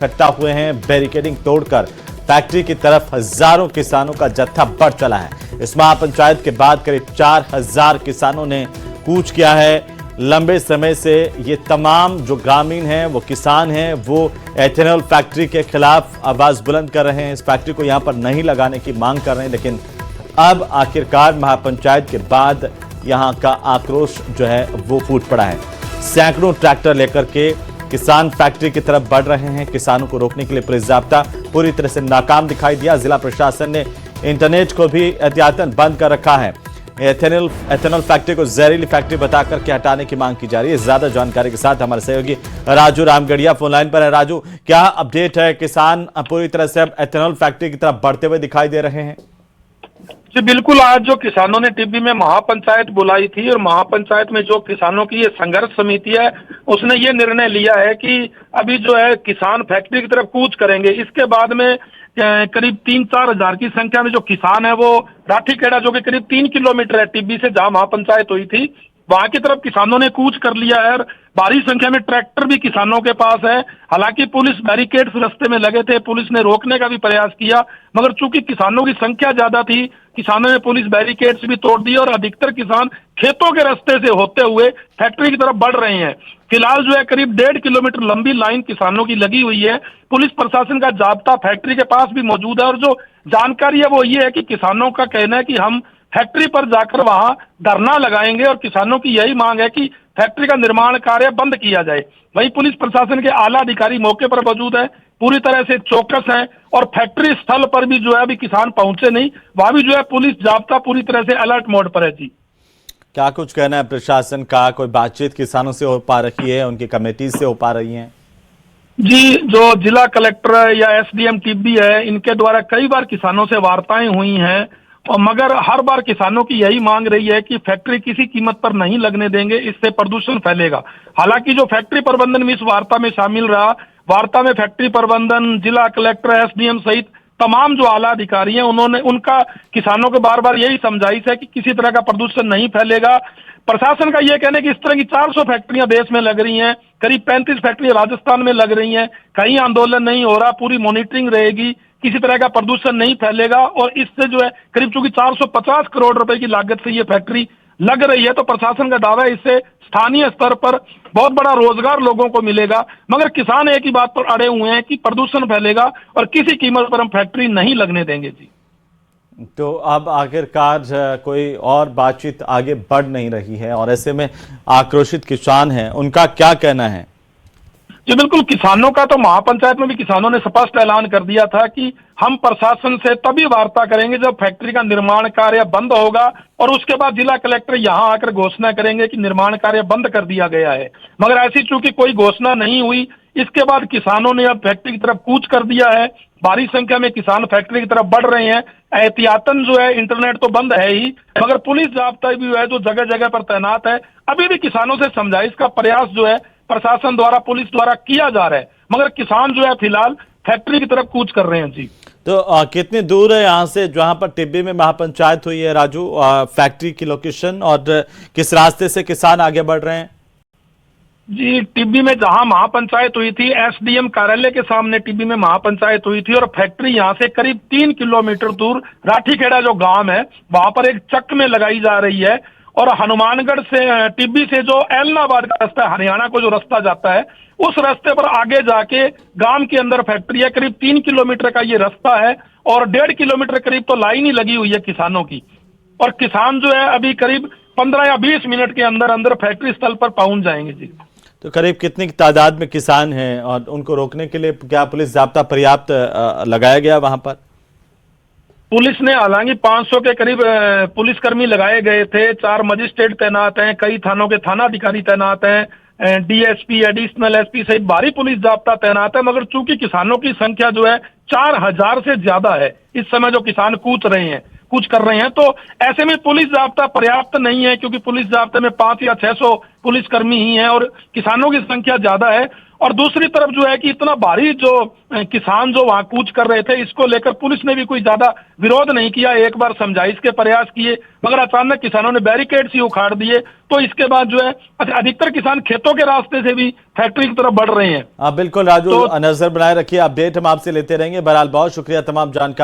इकट्ठा हुए हैं। बैरिकेडिंग तोड़कर फैक्ट्री की तरफ हजारों किसानों का जत्था बढ़ चला है। इस महापंचायत के बाद करीब 4000 किसानों ने कूच किया है। लंबे समय से ये तमाम जो ग्रामीण हैं, वो किसान हैं, वो एथेनॉल फैक्ट्री के खिलाफ आवाज बुलंद कर रहे हैं। इस फैक्ट्री को यहां पर नहीं लगाने की मांग कर रहे हैं, लेकिन अब आखिरकार महापंचायत के बाद यहां का आक्रोश जो है वो फूट पड़ा है। सैकड़ों ट्रैक्टर लेकर के किसान फैक्ट्री की तरफ बढ़ रहे हैं। किसानों को रोकने के लिए पुलिस जाब्ता पूरी तरह से नाकाम दिखाई दिया। जिला प्रशासन ने इंटरनेट को भी एहतियातन बंद कर रखा है। एथेनॉल फैक्ट्री को जहरीली फैक्ट्री बताकर के हटाने की मांग की जा रही है। ज्यादा जानकारी के साथ हमारे सहयोगी राजू रामगढ़िया फोन लाइन पर है। राजू, क्या अपडेट है? किसान पूरी तरह से अब एथेनॉल फैक्ट्री की तरफ बढ़ते हुए दिखाई दे रहे हैं। जी बिल्कुल, आज जो किसानों ने टिब्बी में महापंचायत बुलाई थी और महापंचायत में जो किसानों की ये संघर्ष समिति है, उसने ये निर्णय लिया है कि अभी जो है किसान फैक्ट्री की तरफ कूच करेंगे। इसके बाद में करीब 3-4 हजार की संख्या में जो किसान है वो राठीखेड़ा, जो कि करीब 3 किलोमीटर है टिब्बी से जहां महापंचायत हुई थी, वहां की तरफ किसानों ने कूच कर लिया है। और भारी संख्या में ट्रैक्टर भी किसानों के पास है। हालांकि पुलिस बैरिकेड्स रास्ते में लगे थे, पुलिस ने रोकने का भी प्रयास किया, मगर चूंकि किसानों की संख्या ज्यादा थी, किसानों ने पुलिस बैरिकेड्स भी तोड़ दिए और अधिकतर किसान खेतों के रास्ते से होते हुए फैक्ट्री की तरफ बढ़ रहे हैं। फिलहाल जो है करीब 1.5 किलोमीटर लंबी लाइन किसानों की लगी हुई है। पुलिस प्रशासन का जाब्ता फैक्ट्री के पास भी मौजूद है और जो जानकारी है वो ये है कि किसानों का कहना है कि हम फैक्ट्री पर जाकर वहां धरना लगाएंगे और किसानों की यही मांग है कि फैक्ट्री का निर्माण कार्य बंद किया जाए। वहीं पुलिस प्रशासन के आला अधिकारी मौके पर मौजूद है, पूरी तरह से चौकस है और फैक्ट्री स्थल पर भी जो है अभी किसान पहुंचे नहीं, वहां भी जो है पुलिस जाब्ता पूरी तरह से अलर्ट मोड पर है। जी, क्या कुछ कहना है प्रशासन का? कोई बातचीत किसानों से हो पा रही है, उनकी कमेटी से हो पा रही है? जी, जो जिला कलेक्टर या एसडीएम टिब्बी है, इनके द्वारा कई बार किसानों से वार्ताएं हुई हैं और मगर हर बार किसानों की यही मांग रही है कि फैक्ट्री किसी कीमत पर नहीं लगने देंगे, इससे प्रदूषण फैलेगा। हालांकि जो फैक्ट्री प्रबंधन भी इस वार्ता में शामिल रहा, वार्ता में फैक्ट्री प्रबंधन, जिला कलेक्टर, एसडीएम सहित तमाम जो आला अधिकारी हैं, उनका किसानों को बार बार यही समझाइश है कि किसी तरह का प्रदूषण नहीं फैलेगा। प्रशासन का यह कहना है कि इस तरह की 400 फैक्ट्रियां देश में लग रही हैं, करीब 35 फैक्ट्रियां राजस्थान में लग रही हैं, कहीं आंदोलन नहीं हो रहा, पूरी मॉनिटरिंग रहेगी, किसी तरह का प्रदूषण नहीं फैलेगा। और इससे जो है करीब चूंकि 450 करोड़ रुपए की लागत से ये फैक्ट्री लग रही है, तो प्रशासन का दावा है इससे स्थानीय स्तर पर बहुत बड़ा रोजगार लोगों को मिलेगा। मगर किसान एक ही बात पर अड़े हुए हैं कि प्रदूषण फैलेगा और किसी कीमत पर हम फैक्ट्री नहीं लगने देंगे। जी, तो अब आखिरकार कोई और बातचीत आगे बढ़ नहीं रही है और ऐसे में आक्रोशित किसान हैं, उनका क्या कहना है? जी बिल्कुल, किसानों का तो महापंचायत में भी किसानों ने स्पष्ट ऐलान कर दिया था कि हम प्रशासन से तभी वार्ता करेंगे जब फैक्ट्री का निर्माण कार्य बंद होगा और उसके बाद जिला कलेक्टर यहां आकर घोषणा करेंगे कि निर्माण कार्य बंद कर दिया गया है। मगर ऐसी चूंकि कोई घोषणा नहीं हुई, इसके बाद किसानों ने अब फैक्ट्री की तरफ कूच कर दिया है। भारी संख्या में किसान फैक्ट्री की तरफ बढ़ रहे हैं। एहतियातन जो है इंटरनेट तो बंद है ही, मगर पुलिस जाब्ता भी है जो जगह जगह पर तैनात है। अभी भी किसानों से समझाइश का प्रयास जो है प्रशासन द्वारा, पुलिस द्वारा किया जा रहा है, मगर किसान जो है फिलहाल फैक्ट्री की तरफ कूच कर रहे हैं। जी, तो कितनी दूर है यहाँ से जहां पर टिब्बी में महापंचायत हुई है राजू, फैक्ट्री की लोकेशन, और किस रास्ते से किसान आगे बढ़ रहे हैं? जी, टिब्बी में जहां महापंचायत हुई थी, एसडीएम कार्यालय के सामने टिब्बी में महापंचायत हुई थी और फैक्ट्री यहां से करीब 3 किलोमीटर दूर राठीखेड़ा जो गांव है, वहां पर एक चक में लगाई जा रही है। और हनुमानगढ़ से, टिब्बी से जो एलनाबाद का रास्ता है, हरियाणा को जो रास्ता जाता है, उस रास्ते पर आगे जाके गांव के अंदर फैक्ट्री है। करीब 3 किलोमीटर का ये रास्ता है और 1.5 किलोमीटर करीब तो लाइन ही लगी हुई है किसानों की। और किसान जो है अभी करीब 15 या 20 मिनट के अंदर अंदर फैक्ट्री स्थल पर पहुंच जाएंगे। जी, तो करीब कितनी तादाद में किसान हैं और उनको रोकने के लिए क्या पुलिस जाब्ता पर्याप्त लगाया गया वहां पर? पुलिस ने हालांकि 500 के करीब पुलिसकर्मी लगाए गए थे, 4 मजिस्ट्रेट तैनात हैं, कई थानों के थानाधिकारी तैनात हैं, डीएसपी, एडिशनल एसपी सहित भारी पुलिस जाब्ता तैनात है। मगर चूंकि किसानों की संख्या जो है 4000 से ज्यादा है, इस समय जो किसान कूच कर रहे हैं, तो ऐसे में पुलिस जाब्ता पर्याप्त नहीं है, क्योंकि पुलिस जाब्ते में 500 या 600 पुलिसकर्मी ही हैं और किसानों की संख्या ज्यादा है। और दूसरी तरफ जो है कि इतना भारी जो किसान जो वहां कूच कर रहे थे, इसको लेकर पुलिस ने भी कोई ज्यादा विरोध नहीं किया। एक बार समझाइश के प्रयास किए, मगर अचानक किसानों ने बैरिकेड्स ही उखाड़ दिए। तो इसके बाद जो है अधिकतर किसान खेतों के रास्ते से भी फैक्ट्री की तरफ बढ़ रहे हैं। बिल्कुल राजू, नजर बनाए रखिए, अपडेट हम आपसे लेते रहेंगे। बहरहाल बहुत शुक्रिया तमाम जानकारी